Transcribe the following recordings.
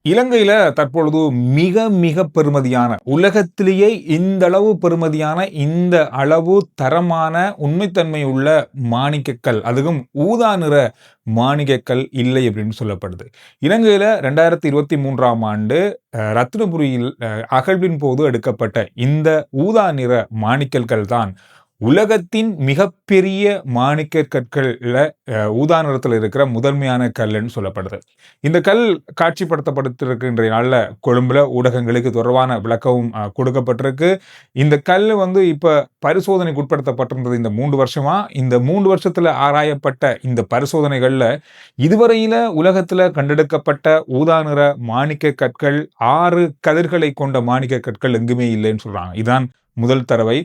இலங்கையில தற்பொழுது மிக மிக பெறுமதியான உலகத்திலேயே இந்த அளவு பெறுமதியான இந்த அளவு தரமான உண்மைத்தன்மை உள்ள மாணிக்கக்கல் அதுவும் ஊதா நிற மாணிக்கக்கல் இல்லை அப்படின்னு சொல்லப்படுது. இலங்கையில 2023ஆம் ஆண்டு ரத்தினபுரியில் அகழ்வின் போது எடுக்கப்பட்ட இந்த ஊதா நிற மாணிக்கல்கள் தான் உலகத்தின் மிகப்பெரிய மாணிக்க கற்கள்ல ஊதா நிறத்தில் இருக்கிற முதன்மையான கல்லுன்னு சொல்லப்படுது. இந்த கல் காட்சிப்படுத்தப்பட்டிருக்கின்ற நாள்ல கொழும்புல ஊடகங்களுக்கு தொடர்பான விளக்கமும் கொடுக்கப்பட்டிருக்கு. இந்த கல் இப்ப பரிசோதனைக்கு உட்படுத்தப்பட்டிருந்தது இந்த 3 வருஷமா. இந்த 3 வருஷத்துல ஆராயப்பட்ட இந்த பரிசோதனைகள்ல இதுவரையில உலகத்துல கண்டெடுக்கப்பட்ட ஊதா நிற மாணிக்க கற்கள் 6 கதிர்களை கொண்ட மாணிக்க கற்கள் எங்குமே இல்லைன்னு சொல்றாங்க. இதான் முதல் தடவை.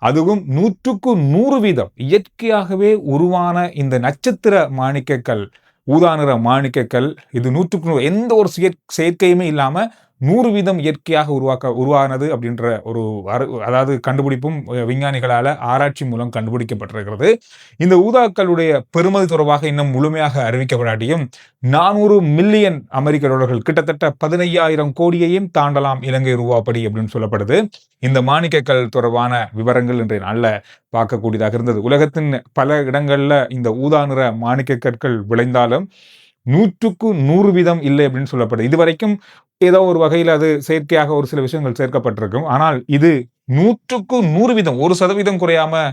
அதுவும் 100க்கு 100% இயற்கையாகவே உருவான இந்த நட்சத்திர மாணிக்கக்கல், ஊதா நிற மாணிக்கக்கல் இது 100க்கு 100 எந்த ஒரு செயற்கையுமே இல்லாம 100% இயற்கையாக உருவானது அப்படின்ற ஒரு அதாவது கண்டுபிடிப்பும் விஞ்ஞானிகளால ஆராய்ச்சி மூலம் கண்டுபிடிக்கப்பட்டிருக்கிறது. இந்த ஊதாக்களுடைய பெறுமதி தொடர்பாக இன்னும் முழுமையாக அறிவிக்கப்படாட்டியும் 400 மில்லியன் அமெரிக்க டாலர்கள் கிட்டத்தட்ட 15,000 கோடியையும் தாண்டலாம் இலங்கை ரூபாப்படி அப்படின்னு சொல்லப்படுது. இந்த மாணிக்கக்கல் தொடர்பான விவரங்கள் இன்றைய நாள்ல பார்க்கக்கூடியதாக இருந்தது. உலகத்தின் பல இடங்கள்ல இந்த ஊதா நிற மாணிக்க கற்கள் விளைந்தாலும் 100க்கு 100% இல்லை அப்படின்னு சொல்லப்படுது. இதுவரைக்கும் ஏதோ ஒரு வகையில் அது செயற்கையாக ஒரு சில விஷயங்கள் சேர்க்கப்பட்டிருக்கும். ஆனால் இது 100க்கு 100% 1% குறையாம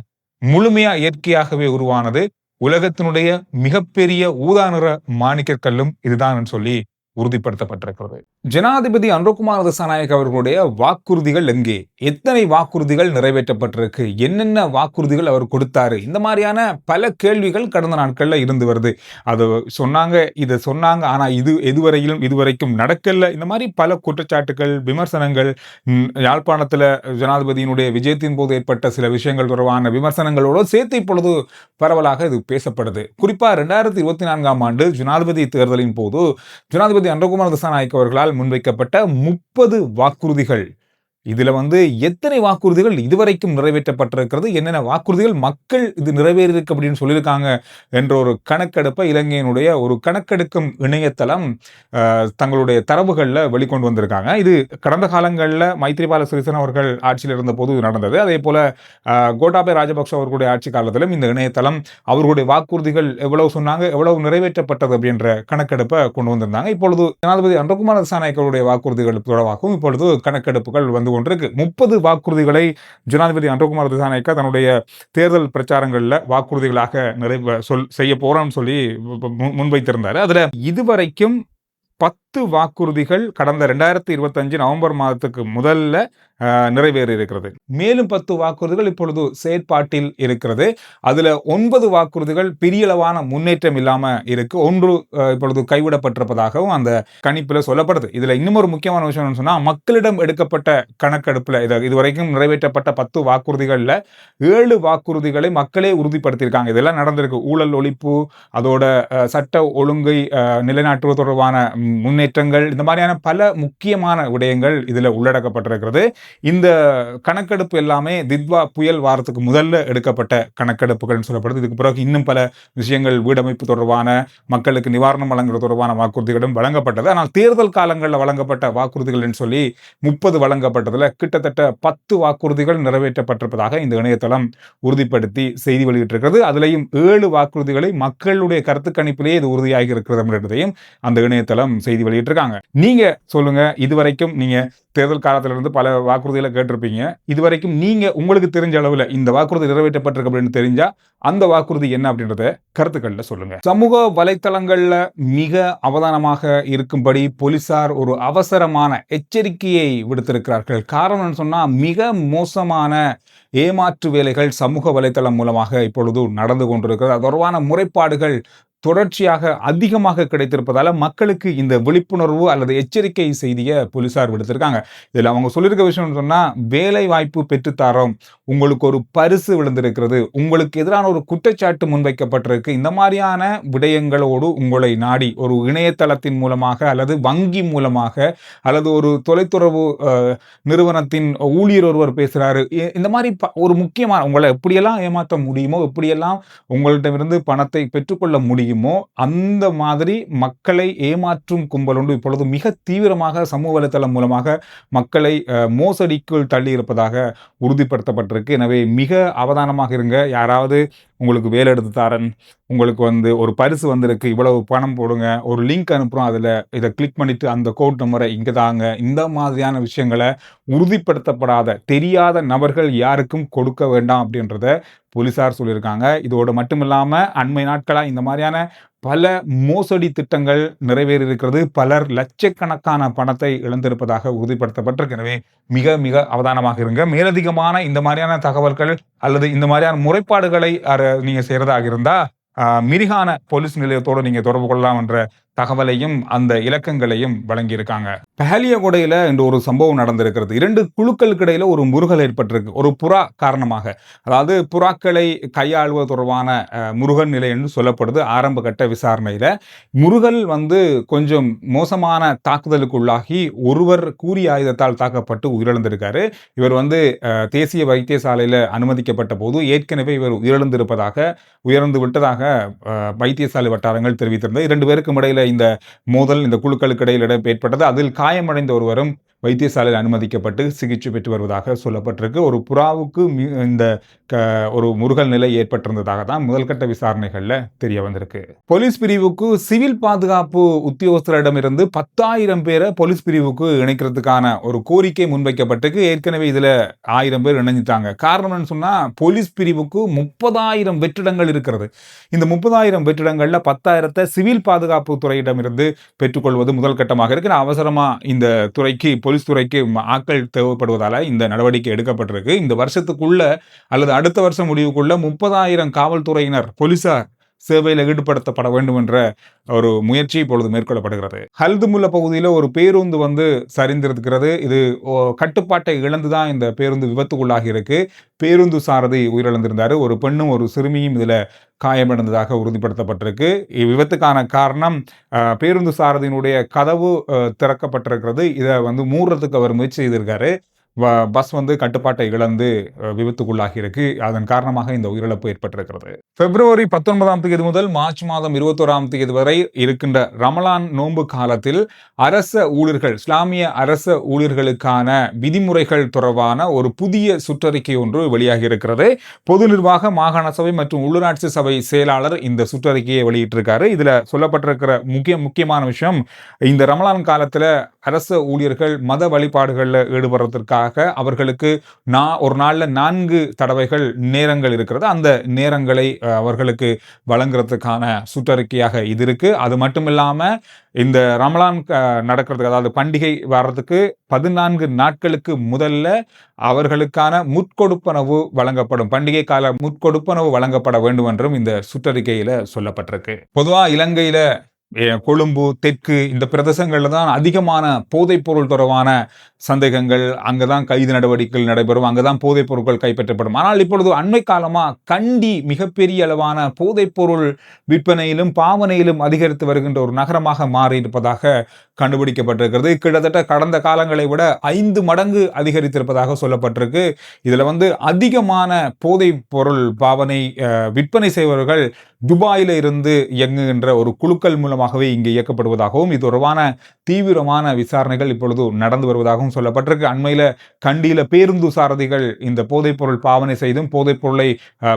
முழுமையா இயற்கையாகவே உருவானது. உலகத்தினுடைய மிகப்பெரிய ஊதா நிற மாணிக்க கல்லும் இதுதான் சொல்லி உறுதிப்படுத்தப்பட்டிருக்கிறது. ஜனாதிபதி அனுரகுமார் திசாநாயக்க அவர்களுடைய வாக்குறுதிகள் எங்கே? எத்தனை வாக்குறுதிகள் நிறைவேற்றப்பட்டிருக்கு? என்னென்ன வாக்குறுதிகள் அவர் கொடுத்தாரு? இந்த மாதிரியான பல கேள்விகள் கடந்த நாட்கள்ல இருந்து வருது. அது சொன்னாங்க, இதை சொன்னாங்க, ஆனா இதுவரைக்கும் நடக்கல. இந்த மாதிரி பல குற்றச்சாட்டுகள், விமர்சனங்கள், யாழ்ப்பாணத்துல ஜனாதிபதியினுடைய விஜயத்தின் போது ஏற்பட்ட சில விஷயங்கள் தொடர்பான விமர்சனங்களோடு சேர்த்து இப்பொழுது பரவலாக இது பேசப்படுது. குறிப்பா 2024ஆம் ஆண்டு ஜனாதிபதி தேர்தலின் போது ஜனாதிபதி அனுரகுமார் திசாநாயக்க அவர்களால் முன்வைக்கப்பட்ட 30 வாக்குறுதிகள், இதுல எத்தனை வாக்குறுதிகள் இதுவரைக்கும் நிறைவேற்றப்பட்டிருக்கிறது, என்னென்ன வாக்குறுதிகள் மக்கள் இது நிறைவேறியிருக்கு அப்படின்னு சொல்லியிருக்காங்க என்ற ஒரு கணக்கெடுப்பை இலங்கையினுடைய ஒரு கணக்கெடுக்கும் இணையதளம் தங்களுடைய தரவுகளில் வெளிக்கொண்டு வந்திருக்காங்க. இது கடந்த காலங்களில் மைத்ரிபால சிறிசேன அவர்கள் ஆட்சியில் இருந்த போது நடந்தது. அதே போல கோட்டாபய ராஜபக்ஷ அவர்களுடைய ஆட்சி காலத்திலும் இந்த இணையதளம் அவர்களுடைய வாக்குறுதிகள் எவ்வளவு சொன்னாங்க, எவ்வளவு நிறைவேற்றப்பட்டது அப்படின்ற கணக்கெடுப்பை கொண்டு வந்திருந்தாங்க. இப்பொழுது ஜனாதிபதி அனுரகுமார் திசாநாயக்கருடைய வாக்குறுதிகள் தொடர்பாகவும் இப்பொழுது கணக்கெடுப்புகள் கொண்டிருக்கு. 30 வாக்குறுதிகளை ஜனாதிபதி அனுரகுமார் திசாநாயக்க தன்னுடைய தேர்தல் பிரச்சாரங்கள்ல வாக்குறுதிகளாக செய்ய போறோம்னு சொல்லி முன்வைத்திருந்தாரு. அதுல இதுவரைக்கும் 10 வாக்குறுதிகள் கடந்த 2025 நவம்பர் மாதத்துக்கு முதல்ல நிறைவேறி இருக்கிறது. மேலும் 10 வாக்குறுதிகள் இப்பொழுது செயற்பாட்டில் இருக்கிறது. அதுல 9 வாக்குறுதிகள் பெரியளவான முன்னேற்றம் இல்லாம இருக்கு. ஒன்று இப்பொழுது கைவிடப்பட்டிருப்பதாகவும் அந்த கணிப்புல சொல்லப்படுது. இதுல இன்னும் ஒரு முக்கியமான விஷயம் சொன்னா, மக்களிடம் எடுக்கப்பட்ட கணக்கெடுப்புல இதுவரைக்கும் நிறைவேற்றப்பட்ட 10 வாக்குறுதிகள்ல 7 வாக்குறுதிகளை மக்களே உறுதிப்படுத்தியிருக்காங்க. இதெல்லாம் நடந்திருக்கு. ஊழல் ஒழிப்பு, அதோட சட்ட ஒழுங்கை நிலைநாட்டுவது தொடர்பான முன்னேற்றங்கள், இந்த மாதிரியான பல முக்கியமான விடயங்கள் இதுல உள்ளடக்கப்பட்டிருக்கிறது. இந்த கணக்கெடுப்பு எல்லாமே தித்வா புயல் வாரத்துக்கு முதல்ல எடுக்கப்பட்ட கணக்கெடுப்புகள் சொல்லப்படுது. இதுக்கு பிறகு இன்னும் பல விஷயங்கள், வீடமைப்பு தொடர்பான, மக்களுக்கு நிவாரணம் வழங்குவது தொடர்பான வாக்குறுதிகளும் வழங்கப்பட்டது. ஆனால் தேர்தல் காலங்களில் வழங்கப்பட்ட வாக்குறுதிகள் சொல்லி 30 வழங்கப்பட்டதுல கிட்டத்தட்ட 10 வாக்குறுதிகள் நிறைவேற்றப்பட்டிருப்பதாக இந்த இணையதளம் உறுதிப்படுத்தி செய்தி வெளியிட்டிருக்கிறது. அதுலேயும் 7 வாக்குறுதிகளை மக்களுடைய கருத்து கணிப்பிலேயே இது உறுதியாகி இருக்கிறது என்பதையும் அந்த இணையதளம் செய்தி வெளியிட்டிருக்காங்க. நீங்க சொல்லுங்க, இதுவரைக்கும் நீங்க தேர்தல் காலத்திலிருந்து பல வாக்குறுதிகளை கேட்டிருப்பீங்க. இதுவரைக்கும் நீங்க உங்களுக்கு தெரிஞ்ச அளவுல இந்த வாக்குறுதி நிறைவேற்றப்பட்டிருக்கு அப்படின்னு தெரிஞ்சா அந்த வாக்குறுதி என்ன அப்படின்றத கருத்துக்கள்ல சொல்லுங்க. சமூக வலைத்தளங்கள்ல மிக அவதானமாக இருக்கும்படி போலீசார் ஒரு அவசரமான எச்சரிக்கையை விடுத்திருக்கிறார்கள். காரணம் சொன்னா, மிக மோசமான ஏமாற்று வேலைகள் சமூக வலைத்தளம் மூலமாக இப்பொழுது நடந்து கொண்டிருக்கிறது. அது தொடர்பான முறைப்பாடுகள் தொடர்ச்சியாக அதிகமாக கிடைத்திருப்பதால மக்களுக்கு இந்த விழிப்புணர்வு அல்லது எச்சரிக்கை செய்தியை போலீசார் விடுத்திருக்காங்க. இதில் அவங்க சொல்லியிருக்க விஷயம் சொன்னா, வேலை வாய்ப்பு பெற்றுத்தாரோம், உங்களுக்கு ஒரு பரிசு விழுந்திருக்கிறது, உங்களுக்கு எதிரான ஒரு குற்றச்சாட்டு முன்வைக்கப்பட்டிருக்கு, இந்த மாதிரியான விடயங்களோடு உங்களை நாடி ஒரு இணையதளத்தின் மூலமாக அல்லது வங்கி மூலமாக அல்லது ஒரு தொலைத்தொடர்பு நிறுவனத்தின் ஊழியர் ஒருவர் பேசுறாரு, இந்த மாதிரி ஒரு முக்கியமான உங்களை எப்படியெல்லாம் ஏமாற்ற முடியுமோ, எப்படியெல்லாம் உங்கள்கிட்ட இருந்து பணத்தை பெற்றுக்கொள்ள முடியும் முடியுமோ அந்த மாதிரி மக்களை ஏமாற்றும் கும்பல் ஒன்று இப்பொழுது மிக தீவிரமாக சமூக வலைத்தளம் மூலமாக மக்களை மோசடிக்குள் தள்ளி இருப்பதாக உறுதிப்படுத்தப்பட்டிருக்கு. எனவே மிக அவதானமாக இருங்க. யாராவது உங்களுக்கு வேலை எடுத்து தாரன், உங்களுக்கு ஒரு பரிசு வந்திருக்கு, இவ்வளவு பணம் போடுங்க, ஒரு லிங்க் அனுப்புகிறோம், அதில் இதை கிளிக் பண்ணிட்டு அந்த கோட் நம்பரை இங்கே தாங்க, இந்த மாதிரியான விஷயங்களை உறுதிப்படுத்தப்படாத தெரியாத நபர்கள் யாருக்கும் கொடுக்க வேண்டாம் அப்படின்றத போலீசார் சொல்லியிருக்காங்க. இதோடு மட்டும் இல்லாமல் அண்மை நாட்களாக இந்த மாதிரியான பல மோசடி திட்டங்கள் நிறைவேறி இருக்கிறது. பலர் லட்சக்கணக்கான பணத்தை இழந்திருப்பதாக உறுதிப்படுத்தப்பட்டிருக்கு. எனவே மிக மிக அவதானமாக இருங்க. மேலதிகமான இந்த மாதிரியான தகவல்கள் அல்லது இந்த மாதிரியான முறைப்பாடுகளை நீங்க செய்யறதாக இருந்தா மிரிகான போலீஸ் நிலையத்தோடு நீங்க தொடர்பு கொள்ளலாம் என்ற தகவலையும் அந்த இலக்கங்களையும் வழங்கியிருக்காங்க. பஹலியகொடையில இன்று ஒரு சம்பவம் நடந்திருக்கிறது. 2 குழுக்களுக்கு இடையில ஒரு முருகல் ஏற்பட்டிருக்கு. ஒரு புறா காரணமாக, அதாவது புறாக்களை கையாளுவது தொடர்பான முருகன் நிலை என்று சொல்லப்படுது. ஆரம்ப கட்ட விசாரணையில முருகல் கொஞ்சம் மோசமான தாக்குதலுக்கு உள்ளாகி ஒருவர் கூறிய ஆயுதத்தால் தாக்கப்பட்டு உயிரிழந்திருக்காரு. இவர் தேசிய வைத்தியசாலையில அனுமதிக்கப்பட்ட போது ஏற்கனவே இவர் உயிரிழந்து விட்டதாக வைத்தியசாலை வட்டாரங்கள் தெரிவித்திருந்தது. 2 பேருக்கும் இடையில இந்த மோதல் இந்த குழுக்களுக்கு இடையில் ஏற்பட்டது. அதில் காயமடைந்த ஒருவரும் வைத்தியசாலையில் அனுமதிக்கப்பட்டு சிகிச்சை பெற்று வருவதாக சொல்லப்பட்டிருக்கு. ஒரு புறாவுக்கு இந்த ஒரு முருகல் நிலை ஏற்பட்டிருந்ததாக தான் முதல் கட்ட விசாரணைகள்ல தெரிய வந்திருக்கு. போலீஸ் பிரிவுக்கு சிவில் பாதுகாப்பு உத்தியோகஸ்தரிடமிருந்து 10,000 பேரை போலீஸ் பிரிவுக்கு இணைக்கிறதுக்கான ஒரு கோரிக்கை முன்வைக்கப்பட்டிருக்கு. ஏற்கனவே இதுல 1000 பேர் இணைஞ்சிட்டாங்க. காரணம் என்ன சொன்னா, போலீஸ் பிரிவுக்கு 30,000 வெற்றிடங்கள் இருக்கிறது. இந்த 30,000 வெற்றிடங்கள்ல 10,000 சிவில் பாதுகாப்பு துறையிடமிருந்து பெற்றுக்கொள்வது முதல் கட்டமாக இருக்கு. அவசரமா இந்த துறைக்கு போலீஸ் துறைக்கு ஆட்கள் தேவைப்படுவதால இந்த நடவடிக்கை எடுக்கப்பட்டிருக்கு. இந்த வருஷத்துக்குள்ள அல்லது அடுத்த வருஷம் முடிவுக்குள்ள 30,000 காவல்துறையினர் போலீசார் சேவையில் ஈடுபடுத்தப்பட வேண்டும் என்ற ஒரு முயற்சி இப்பொழுது மேற்கொள்ளப்படுகிறது. ஹல்துமுல்ல பகுதியில் ஒரு பேருந்து சரிந்திருக்கிறது. இது கட்டுப்பாட்டை இழந்துதான் இந்த பேருந்து விபத்துக்குள்ளாகி இருக்கு. பேருந்து சாரதி உயிரிழந்திருந்தாரு. ஒரு பெண்ணும் ஒரு சிறுமியும் இதுல காயமடைந்ததாக உறுதிப்படுத்தப்பட்டிருக்கு. இவ்விபத்துக்கான காரணம் பேருந்து சாரதியினுடைய கதவு திறக்கப்பட்டிருக்கிறது. இதை மூடுறதுக்கு அவர் முயற்சி செய்திருக்காரு. பஸ் கட்டுப்பாட்டை இழந்து விபத்துக்குள்ளாகி இருக்கு. அதன் காரணமாக இந்த உயிரிழப்பு ஏற்பட்டிருக்கிறது. பிப்ரவரி 19ஆம் தேதி முதல் மார்ச் மாதம் 21ஆம் தேதி வரை இருக்கின்ற ரமலான் நோன்பு காலத்தில் இஸ்லாமிய அரச ஊழியர்களுக்கான விதிமுறைகள் தொடர்பான ஒரு புதிய சுற்றறிக்கை ஒன்று வெளியாகி இருக்கிறது. பொது நிர்வாக மாகாண சபை மற்றும் உள்ளூராட்சி சபை செயலாளர் இந்த சுற்றறிக்கையை வெளியிட்டிருக்காரு. இதுல சொல்லப்பட்டிருக்கிற முக்கியமான விஷயம், இந்த ரமலான் காலத்துல அரச ஊழியர்கள் மத வழிபாடுகளில் ஈடுபடுறதற்காக அவர்களுக்கு ஒரு நாள்ல 4 தடவைகள் நேரங்கள் இருக்கிறது. அந்த நேரங்களை அவர்களுக்கு வழங்குறதுக்கான சுற்றறிக்கையாக இது இருக்கு. அது மட்டும் இல்லாம இந்த ரமலான் நடக்கிறதுக்கு, அதாவது பண்டிகை வர்றதுக்கு 14 நாட்களுக்கு முதல்ல அவர்களுக்கான முற்கொடுப்பனவு வழங்கப்படும், பண்டிகை கால முற்கொடுப்பனவு வழங்கப்பட வேண்டும் என்றும் இந்த சுற்றறிக்கையில சொல்லப்பட்டிருக்கு. பொதுவா இலங்கையில கொழும்பு, தெற்கு இந்த பிரதேசங்கள்ல தான் அதிகமான போதைப் பொருள் தொடர்பான சந்தேகங்கள், அங்கதான் கைது நடவடிக்கைகள் நடைபெறும், அங்கதான் போதைப் பொருட்கள் கைப்பற்றப்படும். ஆனால் இப்பொழுது அண்மை காலமா கண்டி மிகப்பெரிய அளவான போதைப் பொருள் விற்பனையிலும் பாவனையிலும் அதிகரித்து வருகின்ற ஒரு நகரமாக மாறி இருப்பதாக கண்டுபிடிக்கப்பட்டிருக்கிறது. கிட்டத்தட்ட கடந்த காலங்களை விட 5 மடங்கு அதிகரித்திருப்பதாக சொல்லப்பட்டிருக்கு. இதுல அதிகமான போதைப் பொருள் பாவனை விற்பனை செய்பவர்கள் துபாயில இருந்து இயங்குகின்ற ஒரு குழுக்கள் மூலமாகவே இங்கு இயக்கப்படுவதாகவும், இது தொடர்பான தீவிரமான விசாரணைகள் இப்பொழுது நடந்து வருவதாகவும் சொல்லப்பட்டிருக்கு. அண்மையில கண்டியில பேருந்து சாரதிகள் இந்த போதைப் பொருள் பாவனை செய்தும் போதைப் பொருளை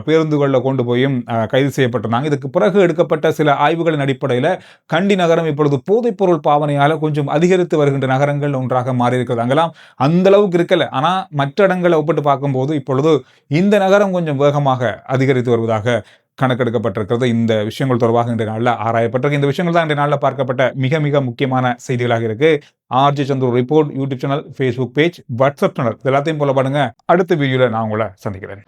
பேருந்துகளில் கொண்டு போயும் கைது செய்யப்பட்டிருந்தாங்க. இதுக்கு பிறகு எடுக்கப்பட்ட சில ஆய்வுகளின் அடிப்படையில் கண்டி நகரம் இப்பொழுது போதைப் பொருள் பாவனையால கொஞ்சம் அதிகரித்து வருகின்ற நகரங்கள் ஒன்றாக மாறி இருக்கிறது. அங்கெல்லாம் அந்த அளவுக்கு இருக்கல, ஆனா மற்ற இடங்களை ஒப்பிட்டு பார்க்கும்போது இப்பொழுது இந்த நகரம் கொஞ்சம் வேகமாக அதிகரித்து வருவதாக கணக்கெடுக்கப்பட்டிருக்கிறது. இந்த விஷயங்கள் தொடர்பாக இன்றைய நாளில் ஆராயப்பட்டிருக்கு. இந்த விஷயங்கள் தான் இன்றைய நாளில் பார்க்கப்பட்ட மிக மிக முக்கியமான செய்திகளாக இருக்கு. RJ Chandru report YouTube channel, Facebook page, WhatsApp channel எல்லாத்தையும் போல பாருங்க. அடுத்த வீடியோல நான் உங்களை சந்திக்கிறேன்.